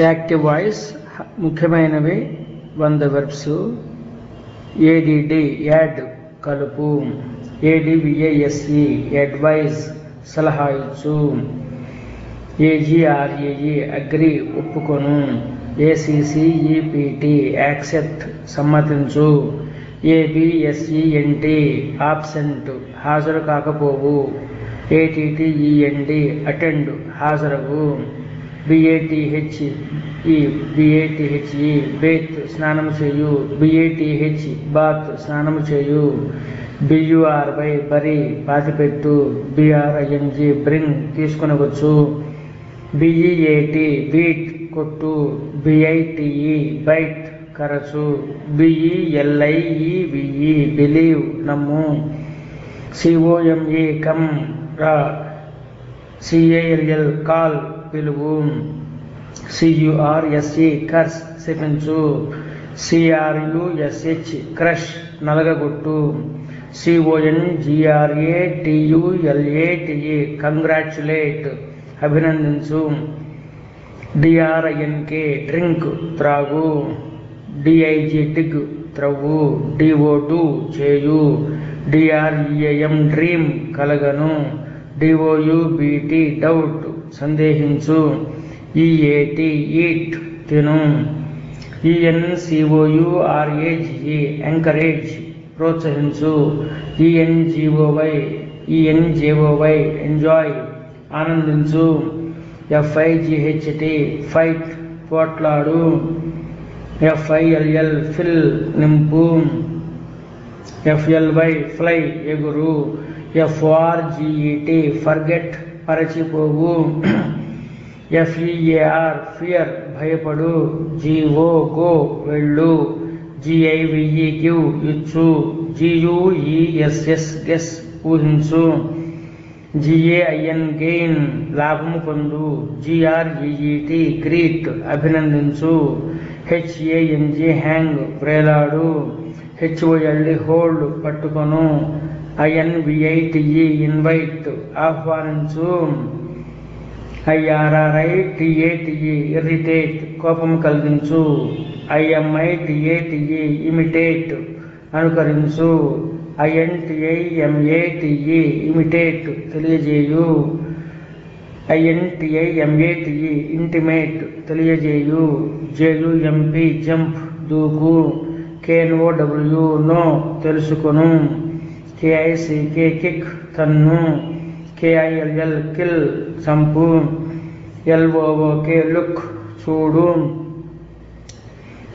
Active voice ముఖ్యమైనవి 100 verbs. ADD add కలుపు, ఏడివిఏఎస్ఈ advise సలహా ఇచ్చు, ఏజిఆర్ఈఈ అగ్రి ఒప్పుకొను, ఏసిసిఈపిటి యాక్సెప్ట్ సమ్మతించు, ఏబిఎస్ఈఎన్టి ఆబ్సెంట్ హాజరు కాకపోవు, ఏటిటిఈఎన్డి అటెండ్ హాజరగు, బిఏటిహెచ్ఈ బేత్ స్నానము చేయు, బిఏటిహెచ్ బాత్ స్నానము చేయు, బియుఆర్వై బరి పాతిపెట్టు, బిఆర్ఐఎన్జి బ్రింగ్ తీసుకొనవచ్చు, బిఈఏటి బీట్ కొట్టు, బిఐటిఈ బైట్ కరచు, బిఈఎల్ఐఈవిఈ బిలీవ్ నమ్ము, సిఓఎంఈ కమ్ రా, సిఏఎల్ఎల్ కాల్ పిలువు, సియుఆర్ఎస్ఈ కర్స్ శపించు, సిఆర్యుఎస్హెచ్ క్రష్ నలగగొట్టు, సిఓఎన్జిఆర్ఏటియుఎల్ఏటిఈ కంగ్రాచ్యులేట్ అభినందించు, డిఆర్ఐఎన్కే డ్రింక్ త్రాగు, డిఐజి డిగ్ త్రవ్వు, డిఓ2 చేయు, డిఆర్ఈఏఎం డ్రీమ్ కలగను, డిఓయుబిటి డౌట్ సందేహించు, ఈఏటి ఈట్ తిను, ఈఎన్సిఓయుఆర్ఏజిఈ ఎంకరేజ్ ప్రోత్సహించు, ఈఎన్జిఓవై ఎంజాయ్ ఆనందించు, ఎఫ్ఐజిహెచ్టి ఫైట్ పోట్లాడు, ఎఫ్ఐఎల్ఎల్ ఫిల్ నింపు, ఎఫ్ఎల్వై ఫ్లై ఎగురు, ఎఫ్ఆర్జిఈటి ఫర్గెట్ మరచిపోవు, ఎఫ్ఈఏఆర్ ఫియర్ భయపడు, జిఓ గో వెళ్ళు, జిఐవిఈ గివ్ ఇచ్చు, జియుఈఎస్ఎస్ గెస్ ఊహించు, జిఏఐఎన్ గెయిన్ లాభము పొందు, జిఆర్ఈఈటి greet అభినందించు, హెచ్ఏఎన్జి hang వ్రేలాడు, హెచ్ఓఎల్డి hold పట్టుకొను, ఐఎన్విఐటిఈ invite ఆహ్వానించు, ఐఆర్ఆర్ఐటిఏటిఈ irritate కోపము కలిగించు, ఐఎంఐటిఏటిఈ ఇమిటేట్ అనుకరించు, ఐఎన్టిఐఎంఏటిఈ ఇమిటేట్ తెలియజేయు, ఐఎన్టిఐఎంఏటిఈ ఇంటిమేట్ తెలియజేయు, జేయుఎంపి జంప్ దూకు, కేఎన్ఓడబ్ల్యూ నో తెలుసుకొను, కేఐసికే కిక్ తన్ను, కేఐఎల్ఎల్ కిల్ చంపు, ఎల్ఓఓకే లుక్ చూడు,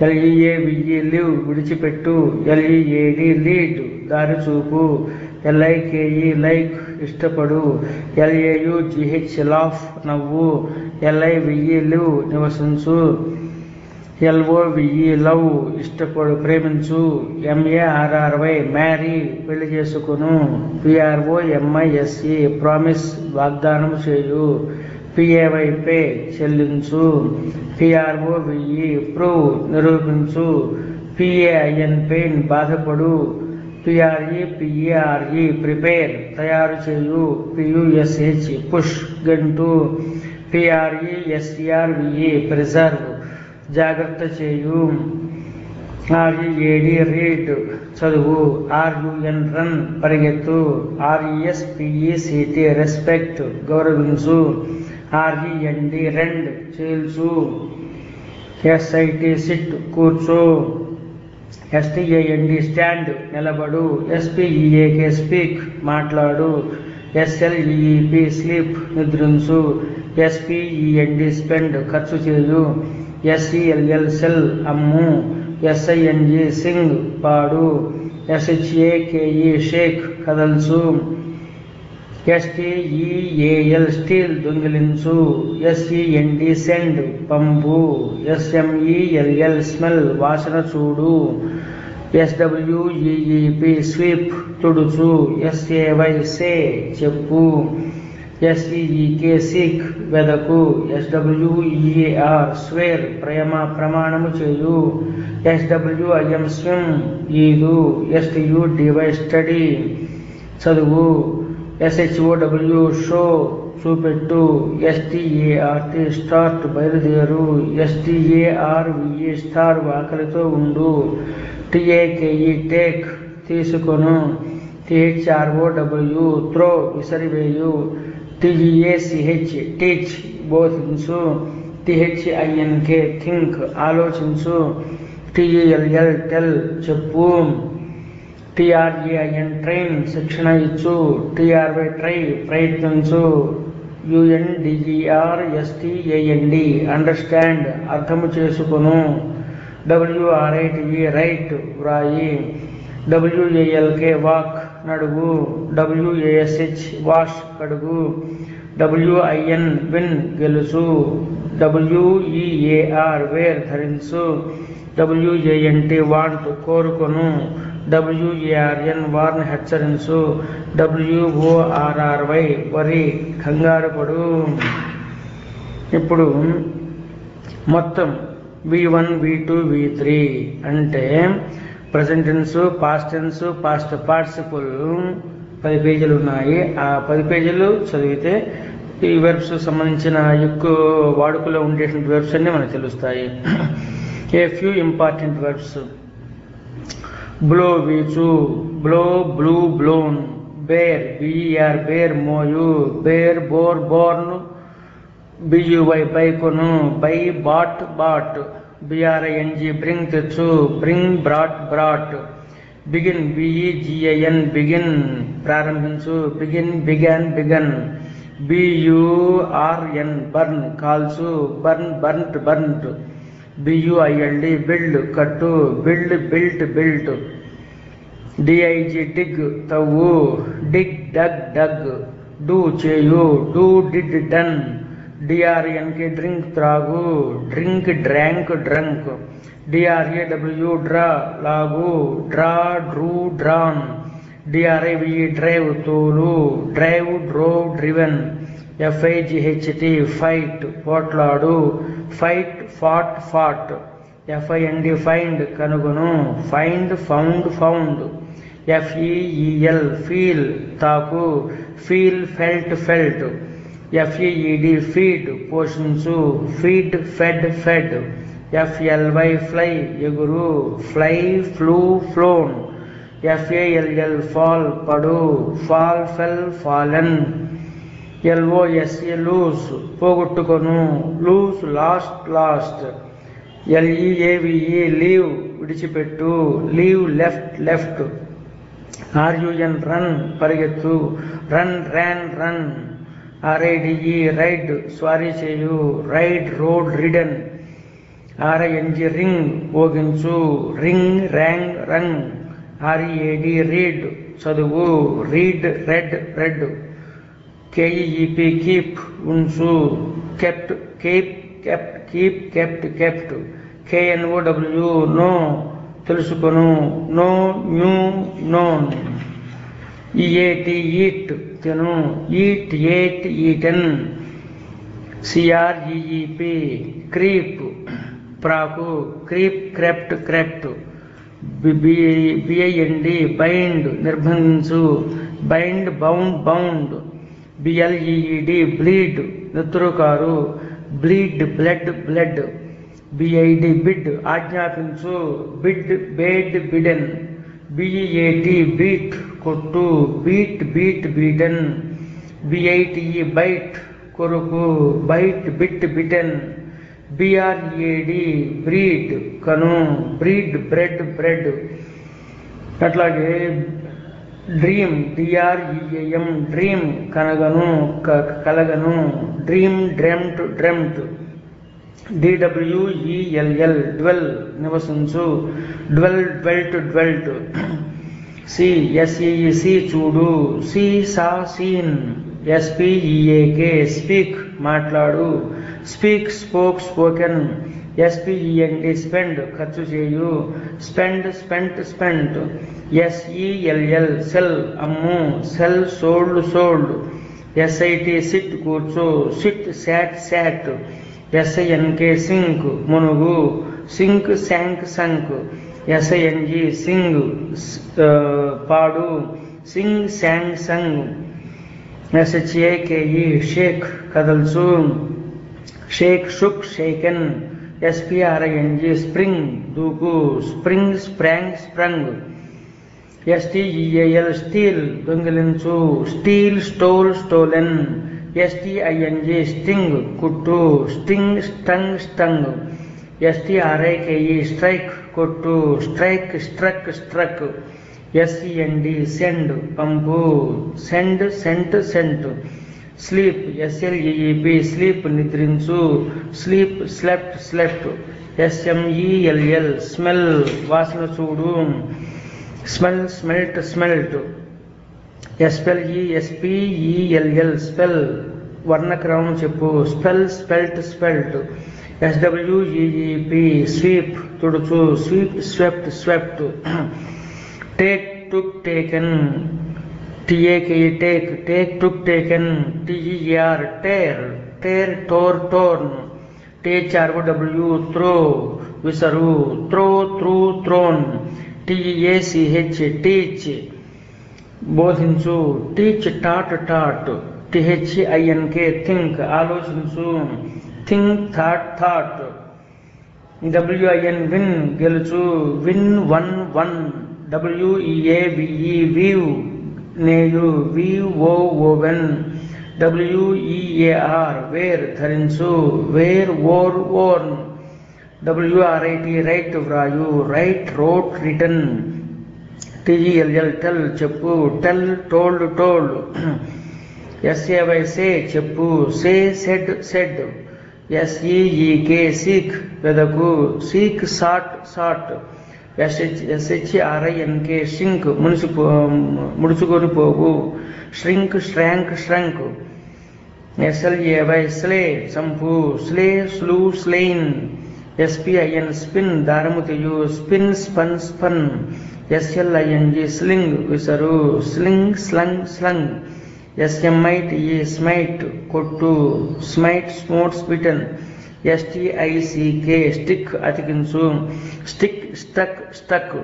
ఎల్ఈఏవిఈ లివ్ విడిచిపెట్టు, ఎల్ఈఏడి లీడ్ దారి చూపు, ఎల్ఐకేఈ లైక్ ఇష్టపడు, ఎల్ఏయుజిహెచ్ లాఫ్ నవ్వు, ఎల్ఐవిఈ లివ్ నివసించు, ఎల్ఓవిఈ లవ్ ఇష్టపడు ప్రేమించు, ఎంఏఆర్ఆర్వై మ్యారీ పెళ్లి చేసుకును, పిఆర్ఓఎంఐఎస్ఈ ప్రామిస్ వాగ్దానం చేయు, పిఏవై పే చెల్లించు, పిఆర్ఓవిఈ ప్రూవ్ నిరూపించు, పిఏఐఎన్ పెయిన్ బాధపడు, పిఆర్ఈ ప్రిపేర్ తయారు చేయు, పియుఎస్హెచ్ పుష్ గంటు, పిఆర్ఈఎస్ఈఆర్విఈ ప్రిజర్వ్ జాగ్రత్త చేయు, ఆర్ఈఏడి రీడ్ చదువు, ఆర్యుఎన్ రన్ పరిగెత్తు, ఆర్ఈఎస్పిఈసిటి రెస్పెక్ట్ గౌరవించు, ఆర్ఈఎన్డి రెండ్ చీల్చు, ఎస్ఐటి సిట్ కూర్చో, ఎస్టిఏఎన్డి స్టాండ్ నిలబడు, ఎస్పిఈఏకే స్పీక్ మాట్లాడు, ఎస్ఎల్ఈపి స్లీప్ నిద్రించు, ఎస్పిఈఎన్డి స్పెండ్ ఖర్చు చేయు, ఎస్ఈఎల్ఎల్ సెల్ అమ్ము, ఎస్ఐఎన్జి సింగ్ పాడు, ఎస్హెచ్ఏకేఈ షేక్ కదల్చు, ఎస్టిఈఏఎల్ స్టీల్ దొంగిలించు, ఎస్ఈఎన్డి సెండ్ పంపు, ఎస్ఎంఈఎల్ఎల్ స్మెల్ వాసన చూడు, ఎస్డబ్ల్యూఈఈపి స్వీప్ తుడుచు, ఎస్ఏవై సే చెప్పు, ఎస్ఈఈకే సీక్ వెదకు, ఎస్డబ్ల్యూఈఆర్ స్వేర్ ప్రమాణము చేయు, ఎస్డబ్ల్యూఐఎం స్విమ్ ఈదు, ఎస్టియుడివై స్టడీ చదువు, ఎస్హెచ్ఓడబ్ల్యూ షో చూపెట్టు, START స్టార్ట్ బయలుదేరు, STARVE స్టార్ ఆకలితో ఉండు, TAKE టేక్ తీసుకొను, THROW త్రో విసిరివేయు, TEACH టీచ్ బోధించు, THINK థింక్ ఆలోచించు, TELL టెల్ చెప్పు, TRAIN ట్రైన్ శిక్షణ ఇచ్చు, TRY ట్రై ప్రయత్నించు, UNDERSTAND అండర్స్టాండ్ అర్థము చేసుకొను, WRITE రైట్ వ్రాయి, WALK వాక్ నడుగు, WASH వాష్ కడుగు, WIN విన్ గెలుసు, WEAR వేర్ ధరించు, WANT వాంట్ కోరుకొను, WARN వార్ని హెచ్చరించు, WORRY వరి కంగారు పడు. ఇప్పుడు మొత్తం V1 V2 V3 అంటే present tense, past tense, past participle 10 పేజీలు ఉన్నాయి. ఆ 10 పేజీలు చదివితే ఈ వెర్బ్స్ సంబంధించిన ఎక్కువ వాడుకలో ఉండేటువంటి వెర్బ్స్ అన్నీ మనకు తెలుస్తాయి. A few important verbs: blow వీచు, blow blew blown, bear BER bear మోయు, బేర్ బోర్ బోర్న్, BUY బైకొను, buy bought bought, BRING bring తెచ్చు, bring brought brought, begin BEGIN begin ప్రారంభించు, begin began begun, BURN burn కాల్చు, burn burnt burnt, BUILD build కట్టు, build built built, DIG dig తవ్వు, dig dug dug, do చేయు, do did done, DRNK drink త్రాగు, drink drank drunk, DRAW draw లాగు, draw drew drawn, DRIVE drive తోలు, drive drove driven, FIGHT fight పోట్లాడు, fight fought fought, FIND find కనుగొను, find found found, FEEL feel తాకు, feel felt felt, FEED feed పోషించు, feed fed fed, FLY fly ఎగురు, fly flew flown, FALL fall పడు, fall fell fallen, LOSE lose పోగొట్టుకొను, lose lost lost, LEAVE leave విడిచిపెట్టు, leave left left, RUN run పరిగెత్తు, run ran run, RIDE ride స్వారీ చేయు, ride rode ridden, RING ring మోగించు, ring rang rung, READ read చదువు, read read read, KEEP keep ఉంచు, kept keep kept keep kept kept, KNOW know తెలుసుకొను, know knew known, EAT eat తిను, eat ate eaten, CREEP creep ప్రాకు, creep crept crept, BIND bind నిర్బంధించు, bind bound bound, BLEED bleed నెత్తురుకారు, bleed bled bled, BID bid ఆజ్ఞాపించు, bid bade bidden, BEAT beat కొట్టు, beat beat beaten, BITE bite కొరుకు, bite bit bitten, BREAD breed కను, breed bred bred. అట్లాగే dream DREAM dream కనగను కలగను, dream dreamt dreamt, DWELL dwell నివసించు, dwell dwelt dwelt, SEEC చూడు, saw seen, SPEAK speak మాట్లాడు, speak spoke spoken, SPEND spend ఖర్చు చేయు, spend spent spent, SELL sell అమ్ము, sell sold sold, SIT sit కూర్చో, sit sat sat, SINK sink మునుగు, sink sank sunk, SING sing పాడు, sing sang sung, SHAKE shake కదల్చు, shake shook shaken, SPRING spring దూకు, spring sprang sprung, STEAL steal దొంగిలించు, steal stole stolen, STING sting కుట్టు, sting stung stung, STRIKE strike కొట్టు, strike struck struck, SEND send పంపు, send sent sent, sleep SLEEP sleep నిద్రించు, sleep slept slept, SMELL smell వాసన చూడు, smell smelt smelt, SPELL spell వర్ణక్రమం చెప్పు, spell spelt spelt, SWEEP sweep తుడుచు, sweep swept swept, take took taken, TAKE take, take took taken, TER tear, tear tore torn, THROW throw విసరు, throw through throne, TEACH teach బోధించు, teach taught taught, THINK think ఆలోచించు, think thought thought, WIN win గెలుచు, win one one, WEAVE weave నేయు, VOON, WEAR wear ధరించు, wear or worn, WRIT right వ్రాయు, write wrote written, TELL tell చెప్పు, tell told told, SAY సే చెప్పు, సే said said, SEEK seek వెదకు, seek సాట్ సాట్, SHRINK shrink ముడుచుకొని పోగు, shrink shrank ష్రంక్, SLAY slay చంపు, slay స్లూ slain, SPIN spin దారము తెయు, spin spun spun, SLING sling విసరు, sling slung slung, SMITE smite కొట్టు, smite smote smitten, STICK stick అతికించు, stick stuck stuck,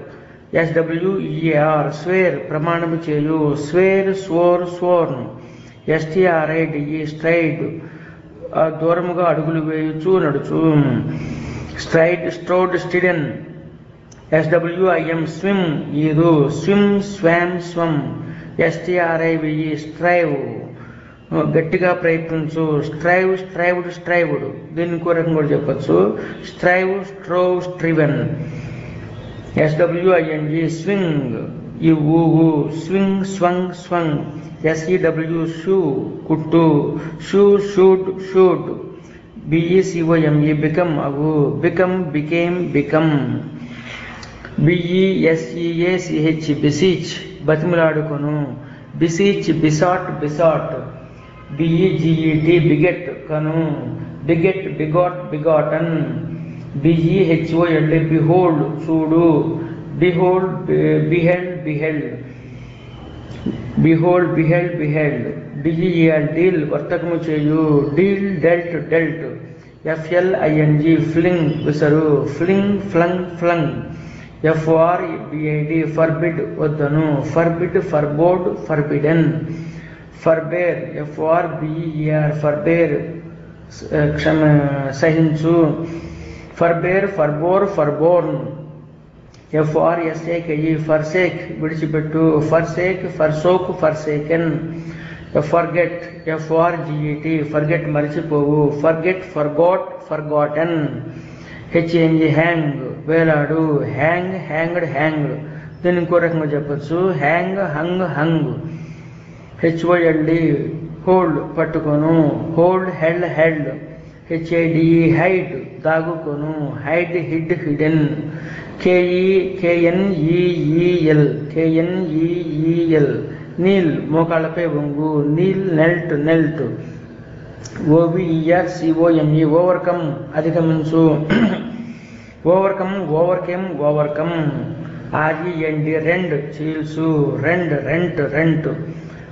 SWEAR swear ప్రమాణము చేయు, swear swore sworn, STRIDE stride దూరముగా అడుగులు వేయుచు నడుచు, stride strode stridden, SWIM swim ఈదు, swim swam swum, STRIVE strive గట్టిగా ప్రయత్నించు, స్ట్రైవ్ స్ట్రైవ్డ్ స్ట్రైవ్డ్, దీన్ని ఇంకో రకం కూడా చెప్పచ్చు, strive strove striven, SWING swing ఇవ్వు, swing swung swung, SEW sew కుట్టు, sew sewed sewed, BECOME become అగు, become became become, BESEACH beseech బతిమలాడుకొను, beseech besought besought, BEGET beget కను, beget begot begotten, BEHOLD behold చూడు, behold beheld beheld, behold beheld beheld, DEL deal వర్తకము చేయు, deal dealt dealt, FLING fling విసరు, fling flung flung, FORBID forbid వద్దను, forbid forbade forbidden, forbear FORBER forbear సహించు, ఫర్బేర్ ఫర్బోర్ forborne, FRSAKE forsake విడిచిపెట్టు, forsake forsook forsaken, forget FORGET forget మరిచిపోవు, forget forgot forgotten, HANG hang వేలాడు, hang hanged hanged, దీన్ని ఇంకో రకంగా చెప్పచ్చు, hang hung hung, HOLD hold పట్టుకొను, hold held held, HIDE hide దాగుకొను, hide hid hidden, KNEEL kneel మోకాళ్ళపై వంగు, kneel knelt knelt, OVERCOME overcome అధిగమించు, overcome overcame overcome, REND rend చీల్సు, rend rent rent,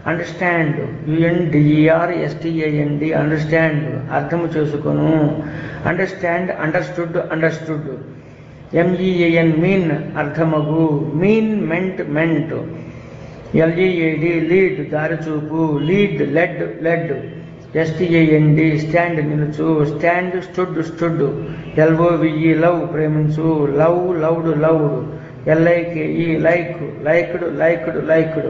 understand UNDERSTAND understand అర్థము చేసుకొను, understand understood understood, MEAN mean అర్థమగు, mean meant meant, LEAD lead దారి చూపు, lead led led. STAND stand నిలుచు, stand stood stood. LOVE love ప్రేమించు, love loved loved. LIKE like liked liked liked.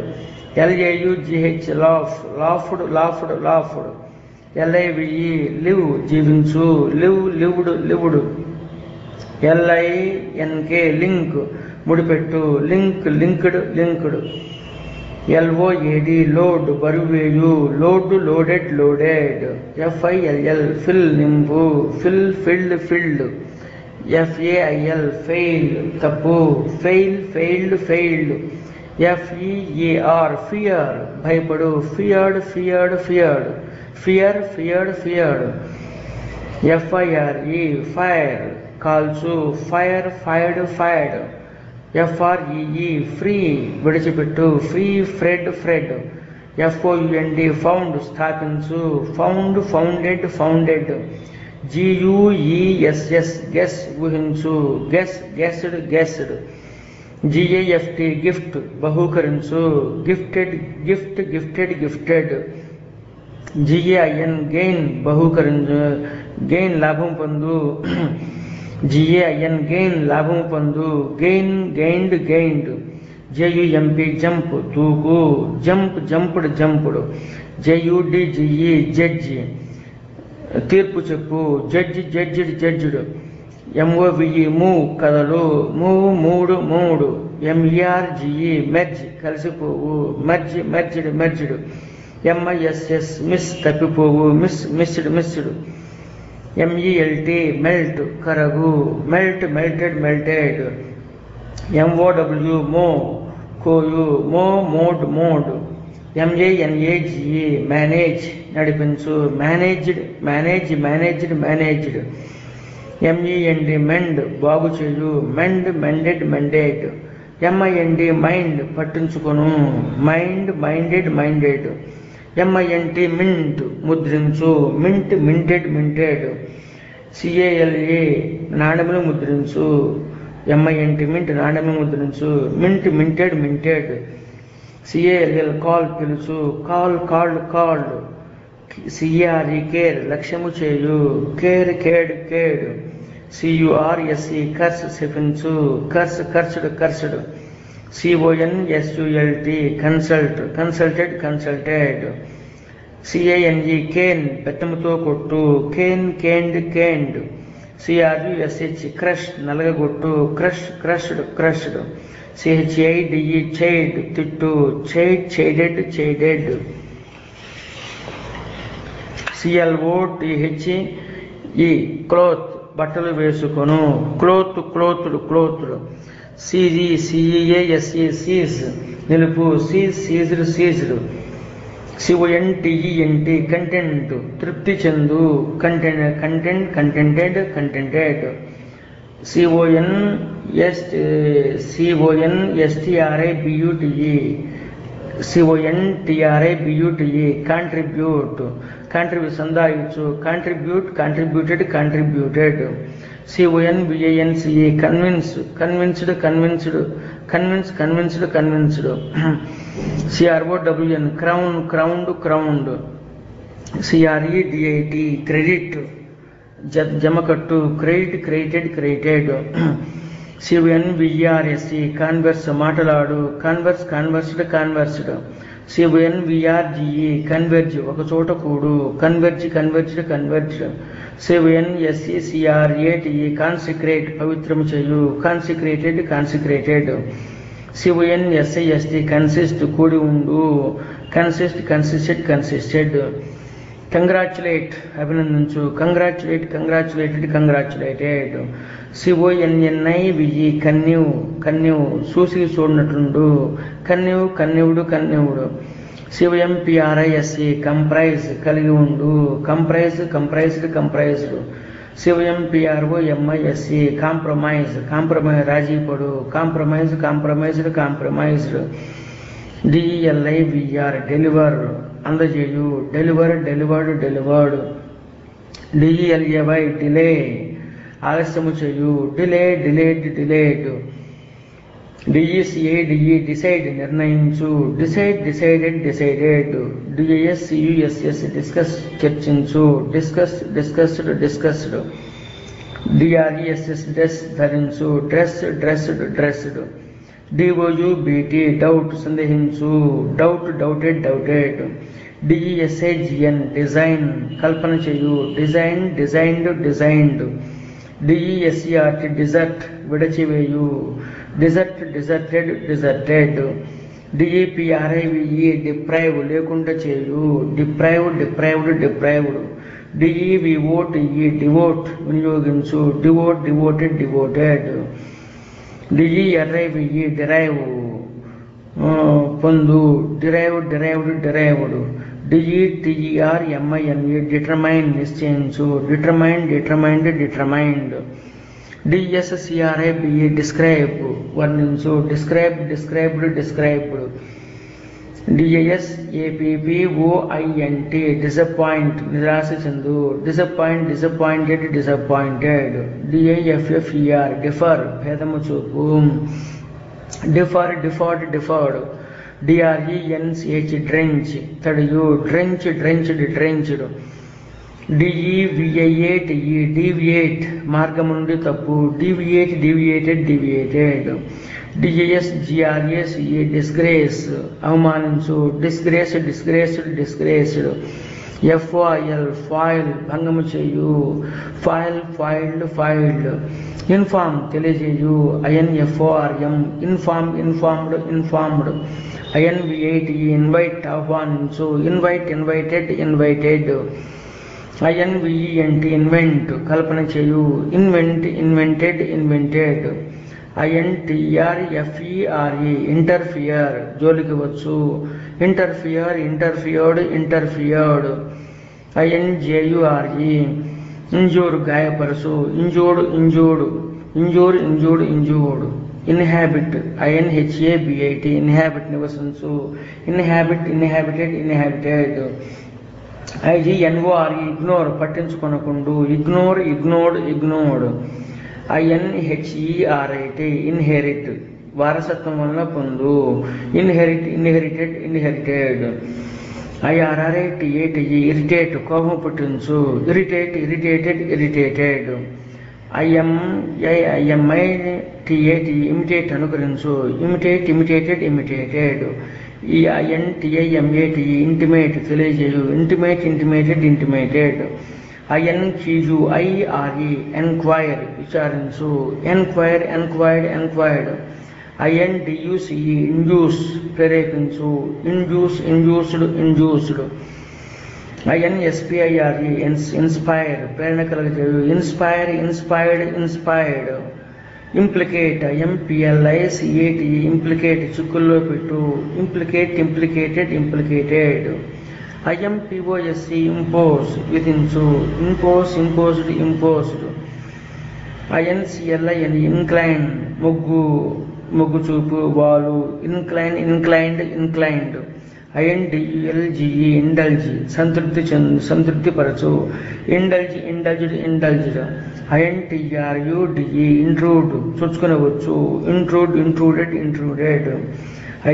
LAUGH laugh laughed laughed laughed. LIVE live జీవించు, live lived lived. LINK link ముడిపెట్టు, link linked linked. LOAD load బరువేయు, load loaded loaded. FILL fill నింపు, fill filled filled. FAIL fail తప్పు, fail failed failed. FEAR fear భయపడు, feared feared feared. Fear feared feared. FIRE fire కాల్చు, fire fired fired. FREE free విడిచిపెట్టు, free freed freed. FOUND found స్థాపించు, found founded founded. GUESS guess ఊహించు, guess guessed guessed. GIFT gift బహూకరించు, gifted gift gifted gifted. GAIN gain బహూకరించు, gain లాభం పొందు. GAIN gain లాభం పొందు, gain gained gained. JUMP jump దూకు, jump jumped jumped. JUDGE judge తీర్పు చెప్పు, judge judged judged. MOVE move కదలు, move moved moved. MERGE merge కలిసిపోవు, merge merged merged. MISS miss తప్పిపోవు, miss missed missed. MELT melt కరగు, melt melted melted. MOW mow కోయు, mow mowed mowed. MANAGE manage నడిపించు, managed manage managed managed. MEND mend బాగు చేయు, mend mended mended. MIND mind పట్టించుకొను, mind minded minded. MINT mint ముద్రించు, mint minted minted. CALA నాణెమును ముద్రించు, MINT mint నాణెమును ముద్రించు, mint minted minted. CALL call పిలుచు, call called called. CARE care లక్ష్యము చేయు, care cared cared. CURSE curse శపించు, curse cursed cursed. CONSULT consult consulted consulted. CANE cane బెత్తముతో కొట్టు, cane caned caned. CRUSH crush నలగగొట్టు, crush crushed crushed. CHIDE chide తిట్టు, chide chided chided. CLOTHE clothe బట్టలు వేసుకొను, clothe clothed clothed. CEASE cease నిలుపు, cease ceased ceased. CONTENT content తృప్తి చెందు, content content contented contented. CONTRIBUTE contribute contribute సందాయించు, contribute contributed contributed. CONVINCE convince convinced convinced convince convinced convinced. CROWN crown crowned crowned. CREDIT credit జమకట్టు, credit credited credited. CONVERSE converse మాటలాడు, converse conversed conversed. CONVERGE converge ఒకచోట కూడు, converge converged converged. CONSECRATE consecrate పవిత్రము చేయు, consecrated consecrated. CONSIST consist కూడి ఉండు, consist consisted consisted. Congratulate అభినందించు, congratulate congratulated congratulated. CONNIVE connive connive చూసి చూడనట్లుండు, connive connived connived. COMPRISE comprise కలిగి ఉండు, comprise comprised comprised. COMPROMISE compromise compromise రాజీపడు, compromise compromised compromised. DELIVER deliver అందజేయు, deliver delivered delivered. DELAY delay ఆలస్యము చేయు, delay delayed delayed. DECADE decide నిర్ణయించు, decide decided decided. DISCUSS discuss చర్చించు, discuss discussed discussed. DRESS dress ధరించు, dress dressed dressed. DOUBT doubt సందేహించు, doubt doubted doubted. DESIGN design కల్పన చేయు, design designed designed. DESERT desert విడచివేయు, desert deserted deserted. DEPRIVE deprive లేకుండా చేయు, deprive deprived deprived. DEVOTE devout వినియోగించు, devout devoted devoted. DERIVE derive పొందు, derive derived derived. DETERMINE determine నిశ్చయించు, determine determined determined. DSCRIBE describe వర్ణించు, describe described described. DISAPPOINT disappoint నిరాశ చెందు, disappoint disappointed disappointed. DIFFER differ భేదము చూపు, differ differed differed. DRENCH drench తడియు, drench drenched drenched. DEVIATE deviate మార్గం నుండి తప్పు, deviate deviated deviated. DISGRACE disgrace అవమానించు, disgrace disgraced disgraced. FOIL foil భంగము చేయు, ఫైల్ ఫైల్డ్ ఫైల్డ్. ఇన్ఫార్మ్ తెలియజేయు, INFORM inform informed informed. INVITE invite ఆహ్వానించు, invite invited invited. INVENT invent కల్పన చేయు, invent invented invented. INTRFERE interfere జోలికి వచ్చు, interfere interfered interfered. INJURE injure గాయపరచు, injured injured injure injured injured. Inhabit INHABIT inhabit నివసించు, inhabit inhabited inhabited. IGNORE ignore పట్టించుకొనకుండు, ignore ignored ignored. INHERIT inherit వారసత్వం వలన పొందు, inherit inherited inherited. IRRATE irritate కోపం పుట్టించు, irritate irritated irritated. IMITATE imitate అనుకరించు, imitate imitated imitated. INTIMATE intimate తెలియజేయు, intimate intimated intimated. INQUIRE enquire విచారించు, enquire enquired enquired. INDUCE induce ప్రేరేపించు, induce induced induced. INSPIRE inspire ప్రేరణ కలగజేయు, inspire inspired inspired. Implicate IMPLICATE implicate చిక్కుల్లో పెట్టు, implicate implicated implicated. IMPOSE impose విధించు, impose imposed imposed. INCLIN incline మొగ్గు చూపు వాలు, incline inclined inclined. INDULGE indulge సంతృప్తి పరచు, indulge indulged indulged. INTRUDE intrude చొచ్చుకునవచ్చు, intrude intruded intruded.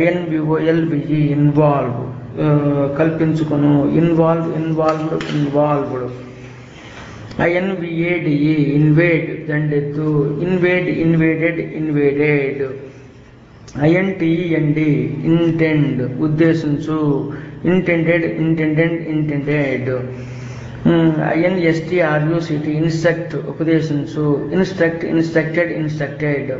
INVOLVE involve కల్పించుకును, involve involved involved. INVADE invade దండెత్తు, invade invaded invaded. INTEND intend ఉద్దేశించు, intended intended intended. INSTRUCT instruct ఉపదేశించు, instruct instructed instructed.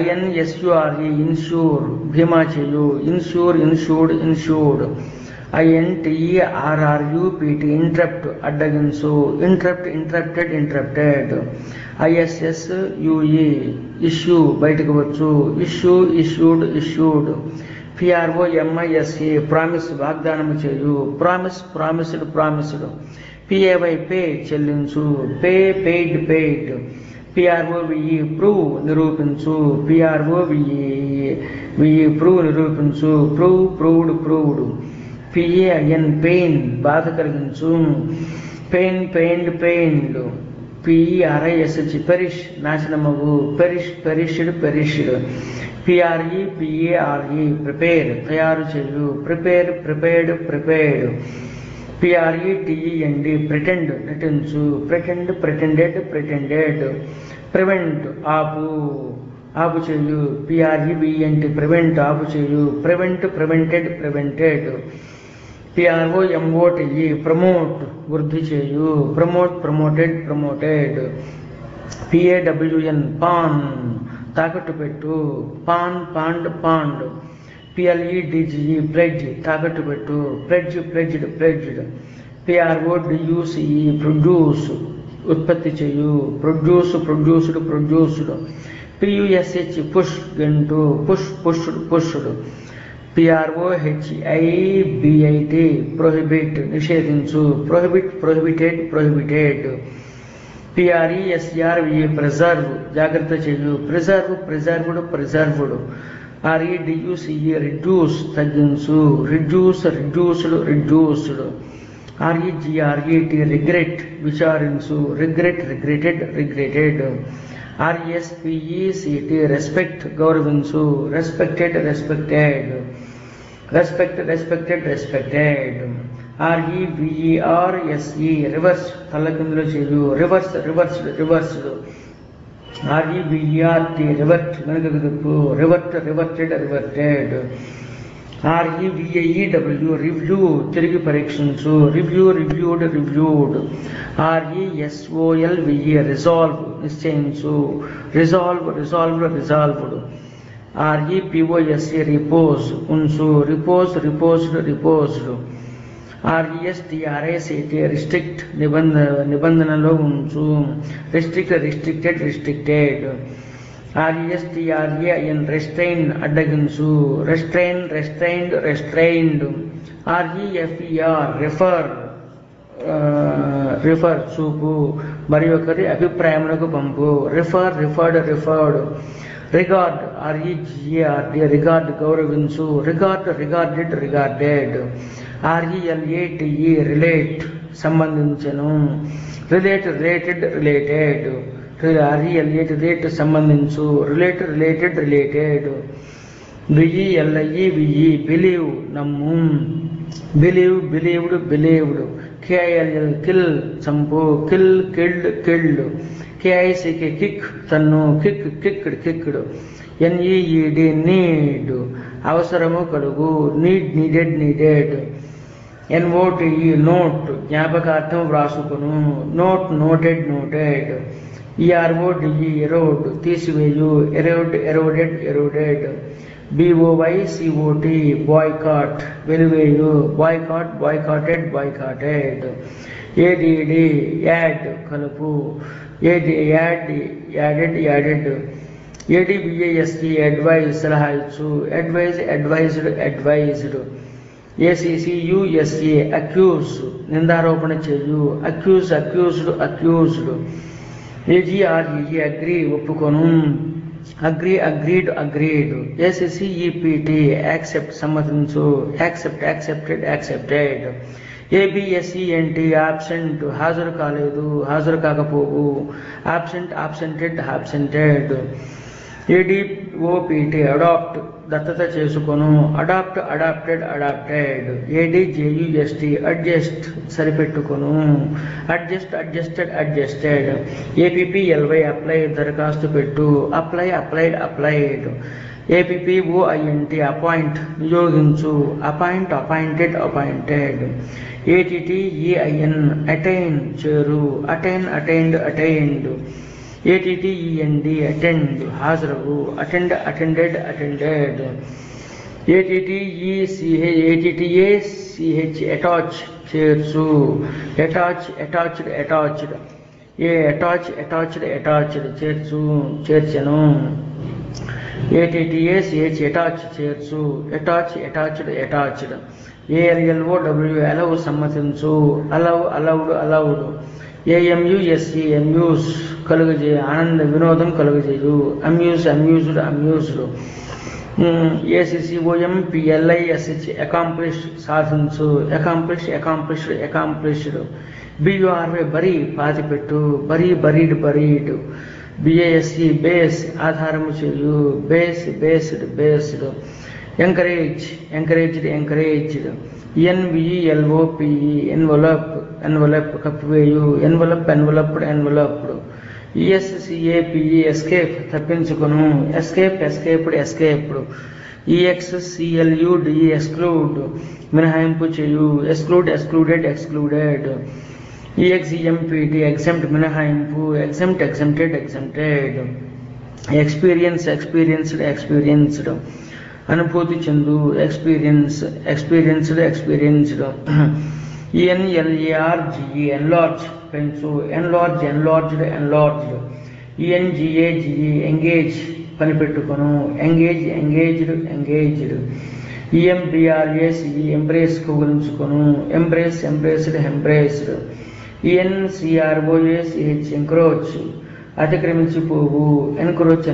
INSURE insure భీమా చేయు, insure insured insured. INTERRUPT interrupt అడ్డగించు, interrupt interrupted interrupted. ISSUE issue బయటకు వచ్చు, issue issued issued. PROMISE promise వాగ్దానము చేయు, promise promised promised. PAY pay చెల్లించు, pay paid paid. PROVE prove నిరూపించు, PROVE ప్రూవ్ నిరూపించు, prove proved proved. PAIN pain బాధ కలిగించు, pain pained pained. PERISH perish నాశనమగు, perish perished perished. PRE prepare తయారు చేయు prepare prepared prepared PRETEND pretend నటించు pretend pretended pretended prevent ఆపు ఆపు చేయు PREVENT ప్రివెంట్ ఆపు చేయు prevent prevented prevented PROMOTE promote వృద్ధి చేయు promote promoted promoted PAWN pawn తాకట్టు పెట్టు pawn pond pond PLEDGE pledge తాకట్టు పెట్టు pledge pledged pledged PRODUCE produce ఉత్పత్తి చేయు produce produced produced PUSH push గంటు push pushed pushed PROHIBIT prohibit నిషేధించు prohibit prohibited prohibited PRESERVE preserve జాగ్రత్త చేయు preserve preserved preserved REDUCE reduce తగ్గించు reduce reduced reduced REGRET regret విచారించు regret regretted regretted RESPECT respect గౌరవించు respected respected respect respected respected REVERSE reverse తల్లకిందులు చేయు reverse reversed reversed REVERT revert వెనుకకు తిప్పు revert reverted reverted REVIEW review తిరిగి పరీక్షించు review reviewed reviewed RESOLVE resolve నిశ్చయించు resolve resolved resolved REPOSE repose ఉంచు repose reposed reposed RESTRICT restrict నిబంధనలో ఉంచు restrict restricted restricted RESTRAIN restrain అడ్డగించు restrain restrained restrained REFER refer refer చూపు మరి ఒకరి అభిప్రాయములకు పంపు refer referred referred regard REGARD regard గౌరవించు regard regarded regarded RELATE relate సంబంధించను relate related related RELATE relate సంబంధించు relate related related BELIVE believe నమ్ము believe believed believed KILL kill చంపు kill killed killed KICK kick తన్ను kick kicked kicked NEED need అవసరము కలుగు need needed needed NOTE note జ్ఞాపకార్థం వ్రాసుకును note noted noted ERODE erode తీసివేయు erode eroded eroded BOYCOT boycott వెలివేయు boycott boycotted boycotted ADD add కలుపు add added added ADVISE advise సలహా ఇచ్చు advise advised advised ACCUSA accuse నిందారోపణ చేయు accuse accused accused AGRE agree ఒప్పుకొను agree agreed agreed ACCEPT accept సమ్మతించు accept accepted accepted ABSENT absent హాజరు కాలేదు హాజరు కాకపోవు absent absented absented ADOPT adopt దత్తత చేసుకొను adopt adopted adopted ADJUST adjust సరిపెట్టుకొను adjust adjusted adjusted APPLY apply దరఖాస్తు పెట్టు apply applied applied APPOINT appoint నియోగించు appoint appointed appointed ATTEIN attain చేరు attain attained attained ATTEND attend హాజరు attend attended attended ATTACH attach చేర్చు attach attached attached attach attached attached చేర్చు చేర్చను ATTACH attach చేర్చు attach attached attached ALLOW allow సమ్మతించు allow allowed allowed AMUSE amuse కలుగజే ఆనంద వినోదం కలుగజేయు amuse amused amused ACCOMPLISH accomplish సాధించు accomplish accomplished accomplished BURY bury పాతిపెట్టు bury buried buried BASE base ఆధారము చేయు బేస్డ్ ఎంకరేజ్డ్ ENVELOPE ఎన్వలప్ కప్పివేయు ఎన్వలప్డ్ ESCAPE ఎస్కేప్ తప్పించుకొను ఎస్కేప్డ్ EXCLUDE ఎక్స్క్లూడ్ మినహాయింపు చేయు excluded EXEMPT exempt మినహాయింపు exempted experienced అనుభూతి చెందు experienced ENLARGE enlarge పెంచు enlarged ENGAGE engage పనిపెట్టుకొను engaged EMBRACE embrace కౌగిలించుకొను embraced ENCROACH encroach అతిక్రమించిపోవు encroached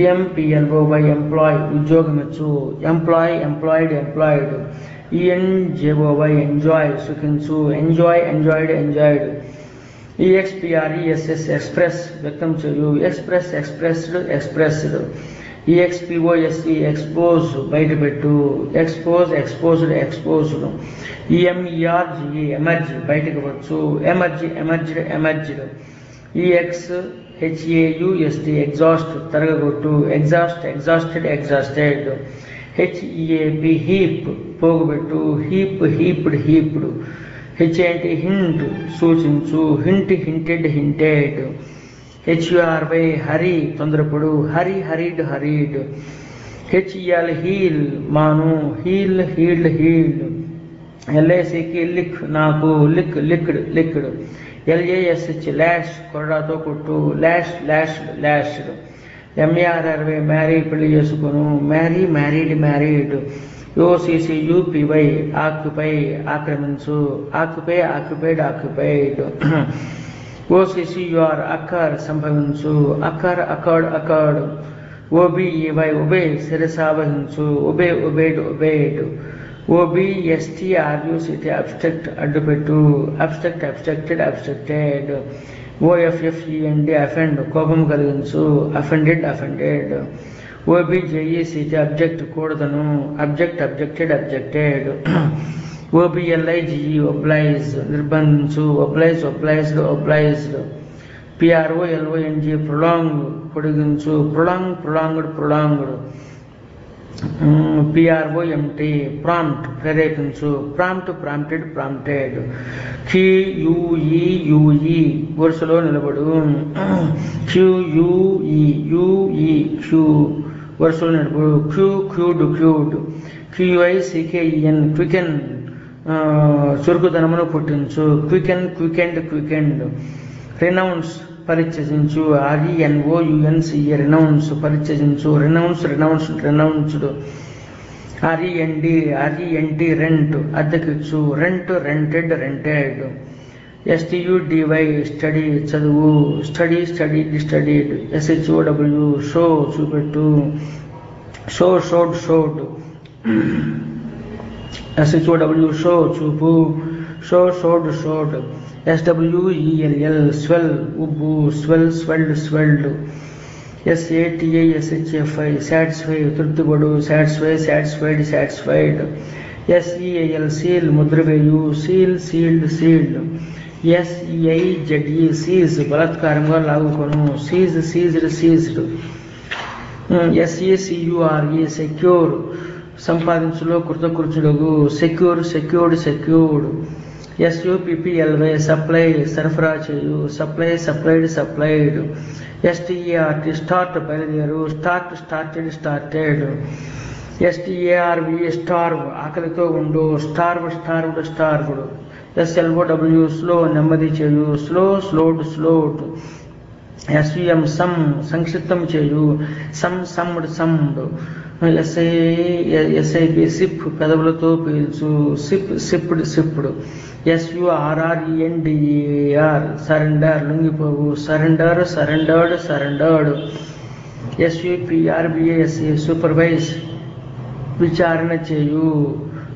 EMPLOY employ ఉద్యోగమిచ్చు employed ENJOY enjoy సుఖించు enjoyed EXPRESS express వ్యక్తం చేయు expressed EXPOSE expose బయటపెట్టు exposed EMERGE emerge బయటకు వచ్చు emerged EXHAUST exhaust తరగగొట్టు exhausted HEAP heap పోగుబెట్టు heaped HANT hint సూచించు hinted HURY Hari తొందరపడు hurried HEL heal మాను healed LACK lick నాకు licked LASH lash కొరడాతో కొట్టు lashed MARRY marry పెళ్లి చేసుకొను married OCCUPY ఆక్యుపై ఆక్రమించు occupied OCCUR అక్కర్ సంభవించు occurred OBEY obey శిరసావహించు obeyed OBSTRUCT abstract అడ్డుపెట్టు abstracted OFFEND offend కోపం కలిగించు offended OBJECT object కూడదను objected OBLIGE oblige నిర్బంధించు obliged PROLONG prolong పొడిగించు prolonged PROMT prompt ప్రేరేపించు prompted QUE వరుసలో నిలబడు QUE వరుసలో నిలబడు queued QUICKEN quicken చురుకుదనమును పుట్టించు quickened renounce పరిత్యజించు RENOUNCE renounce పరిత్యజించు renounced RENT rent అద్దెకిచ్చు rented STUDY study చదువు studied SHOW show చూపెట్టు showed SHOW show చూపు showed SWELL swell ఉబ్బు swelled SATISHFI satisfy తృప్తిపడు satisfied SEAL seal ముద్రవేయు sealed SEIZE seize బలాత్కారంగా లాగుకొను seized SECURE secure సంపాదించులో కృతకృత్యులకు secured SUPPLY supply సరఫరా చేయు supplied START start బయలుదేరు started STARV starve ఆకలితో ఉండు starved SLOW slow నెమ్మది చేయు slowed SUM sum సంక్షిప్తం చేయు summed SIP sip పెదవులతో పీల్చు సిప్డ్ SURRENDER సరెండర్ లొంగిపోవు surrendered SUPRBASE సూపర్వైజ్ విచారణ చేయు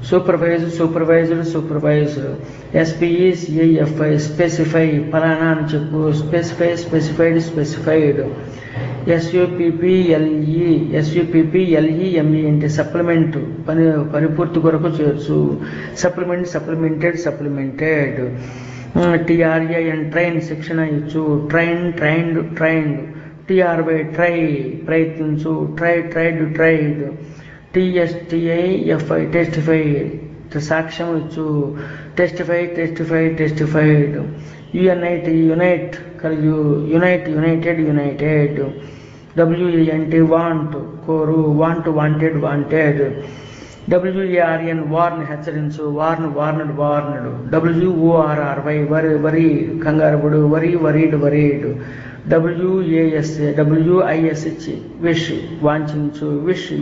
supervise, supervised, supervised. S P E C I F I specify, ఫలానా అని చెప్పు. Specify, specified, specified. SUPPLEME అంటే సప్లిమెంట్, పరిపూర్తి కొరకు చేర్చు. Supplement, supplemented, supplemented. TRAN train, శిక్షణ ఇచ్చు. Train, trained, trained. TRY try, ప్రయత్నించు. Tried, tried. TSTIFI టెస్టిఫై, సాక్ష్యం ఇచ్చు. Testify, testify, testified. UNIT unite, కలియు. Unite, united, united. WANT want, కోరు. Want, wanted, wanted. WARN warn, హెచ్చరించు. Warn, వార్నడ్, warned. WORRY వరి, కంగారుపడు. Worry, worried, worried. WISH wish, వాంఛించు.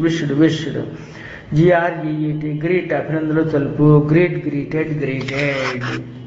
Wished, wished. GREET greet, అభినందనలు తెలుపు. Greet, greeted, greeted.